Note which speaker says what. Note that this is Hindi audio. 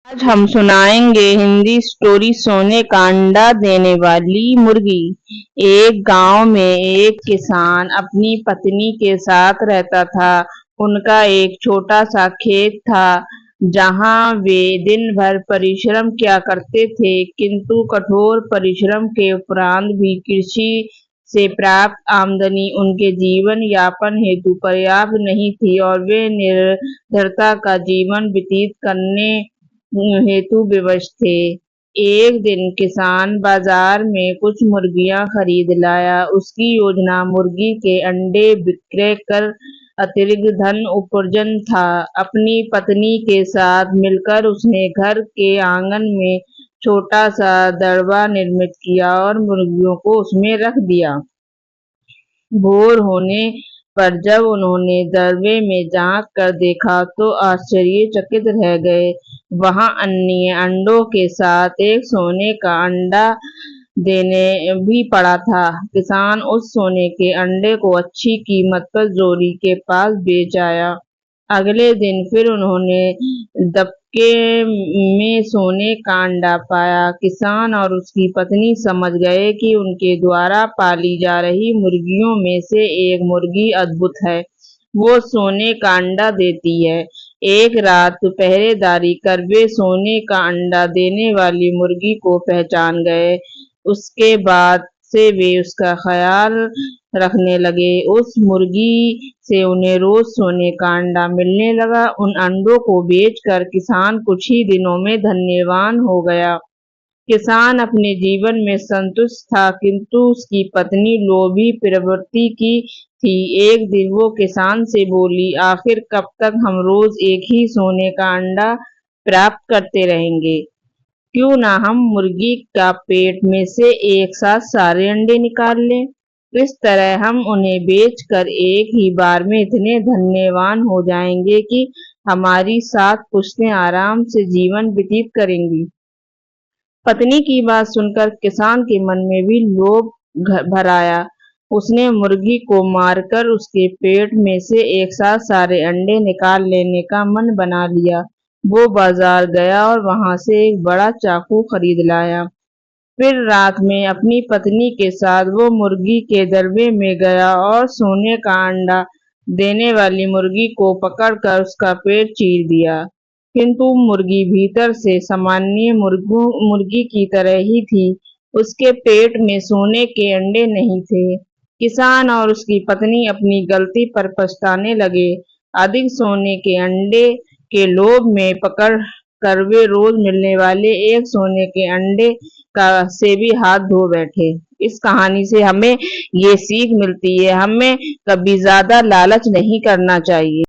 Speaker 1: आज हम सुनाएंगे हिंदी स्टोरी सोने का अंडा देने वाली मुर्गी। एक गांव में एक किसान अपनी पत्नी के साथ रहता था। उनका एक छोटा सा खेत था जहां वे दिन भर परिश्रम किया करते थे, किंतु कठोर परिश्रम के उपरांत भी कृषि से प्राप्त आमदनी उनके जीवन यापन हेतु पर्याप्त नहीं थी और वे निर्धनता का जीवन व्यतीत करने हेतु विवश थे। एक दिन किसान बाजार में कुछ मुर्गियां खरीद लाया। उसकी योजना मुर्गी के अंडे विक्रय कर अतिरिक्त धन उपार्जन था। अपनी पत्नी के साथ मिलकर उसने घर के आंगन में छोटा सा दड़बा निर्मित किया और मुर्गियों को उसमें रख दिया। भोर होने पर जब उन्होंने दरबे में झांक कर देखा तो आश्चर्यचकित रह गए। वहां अन्य अंडों के साथ एक सोने का अंडा देने भी पड़ा था। किसान उस सोने के अंडे को अच्छी कीमत पर जोरी के पास बेच आया। अगले दिन फिर उन्होंने दबके में सोने का अंडा पाया। किसान और उसकी पत्नी समझ गए कि उनके द्वारा पाली जा रही मुर्गियों में से एक मुर्गी अद्भुत है, वो सोने का अंडा देती है। एक रात पहरेदारी कर वे सोने का अंडा देने वाली मुर्गी को पहचान गए। उसके बाद से वे उसका ख्याल रखने लगे। उस मुर्गी से उन्हें रोज सोने का अंडा मिलने लगा। उन अंडों को बेचकर किसान कुछ ही दिनों में धनवान हो गया। किसान अपने जीवन में संतुष्ट था, किंतु उसकी पत्नी लोभी प्रवृत्ति की थी। एक दिन वो किसान से बोली, आखिर कब तक हम रोज एक ही सोने का अंडा प्राप्त करते रहेंगे? क्यों ना हम मुर्गी का पेट में से एक साथ सारे अंडे निकाल लें। इस तरह हम उन्हें बेचकर एक ही बार में इतने धनवान हो जाएंगे कि हमारी 7 पुश्तें आराम से जीवन व्यतीत करेंगी। पत्नी की बात सुनकर किसान के मन में भी लोभ भर आया। उसने मुर्गी को मारकर उसके पेट में से एक साथ सारे अंडे निकाल लेने का मन बना लिया। वो बाजार गया और वहां से एक बड़ा चाकू खरीद लाया। फिर रात में अपनी पत्नी के साथ वो मुर्गी के दरबे में गया और सोने का अंडा देने वाली मुर्गी को पकड़कर उसका पेट चीर दिया। किंतु मुर्गी भीतर से सामान्य मुर्गी की तरह ही थी। उसके पेट में सोने के अंडे नहीं थे। किसान और उसकी पत्नी अपनी गलती पर पछताने लगे। अधिक सोने के अंडे के लोभ में पकड़ कर वे रोज मिलने वाले एक सोने के अंडे का से भी हाथ धो बैठे। इस कहानी से हमें ये सीख मिलती है, हमें कभी ज्यादा लालच नहीं करना चाहिए।